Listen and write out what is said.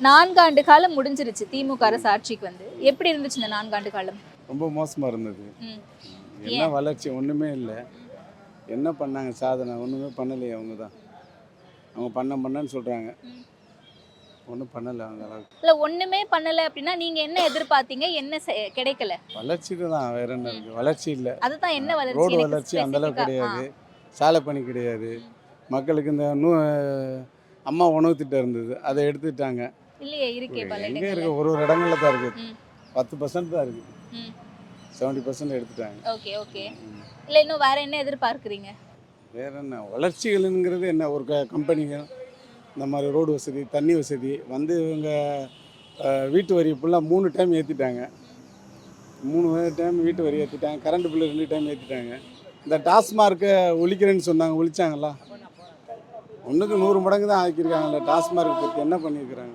4 ஆண்டு காலம் முடிஞ்சிருச்சு திமுக அரசு ஆட்சிக்கு வந்து. எப்படி இருந்துச்சு இந்த 4 ஆண்டு காலம்? ரொம்ப மோசமாக இருந்தது. ம். என்ன ஏன்? வளர்ச்சி ஒன்றுமே இல்லை. என்ன பண்ணாங்க சாதனை? ஒன்றுமே பண்ணலையே அவங்க தான். அவங்க பண்ணேன்னு சொல்கிறாங்க. ம். ஒன்றும் பண்ணலை அந்த அளவுக்கு. இல்ல ஒண்ணுமே பண்ணல அப்படின்னா நீங்க என்ன எதிர்பார்த்தீங்க? என்ன கிடைக்கல? வளர்ச்சிக்கு தான் வேற என்ன இருக்குது? வளர்ச்சி இல்லை. அதுதான் என்ன வளர்ச்சி? ரோடு எனக்கு வளர்ச்சி அந்த அளவுக்கு ஸ்பெசிஃபிக்கா. கிடையாது. சாலை பணி கிடையாது. மக்களுக்கு இந்த அம்மா உணவு திட்டம் இருந்தது, அதை எடுத்துட்டாங்க. இல்லையே, இருக்கே பல எங்கே இடங்கள்ல. இருக்குது? ஒரு இடங்களில் தான் இருக்குது. ம். 10% தான் இருக்குது. ம். 70% எடுத்துட்டாங்க. Okay, okay. இல்ல இன்னும் வேற என்ன எதிர்பார்க்குறீங்க? வேற என்ன வளர்ச்சிகள்ங்கிறது என்ன? ஒரு கம்பெனிங்க இந்த மாதிரி ரோடு வசதி, தண்ணி வசதி வந்து இவங்க வீட்டு வரி ஃபுல்லாக 3 டைம் ஏற்றிட்டாங்க. 3 டைம் வீட்டு வரி ஏற்றிட்டாங்க. கரண்ட் பில்லு 2 டைம் ஏற்றிட்டாங்க. இந்த டாஸ்மார்க்கை ஒழிக்கிறேன்னு சொன்னாங்க, ஒழிச்சாங்களா? 1க்கு 100 மடங்கு தான் ஆக்கியிருக்காங்கல்ல. டாஸ்மார்க் பற்றி என்ன பண்ணியிருக்கிறாங்க?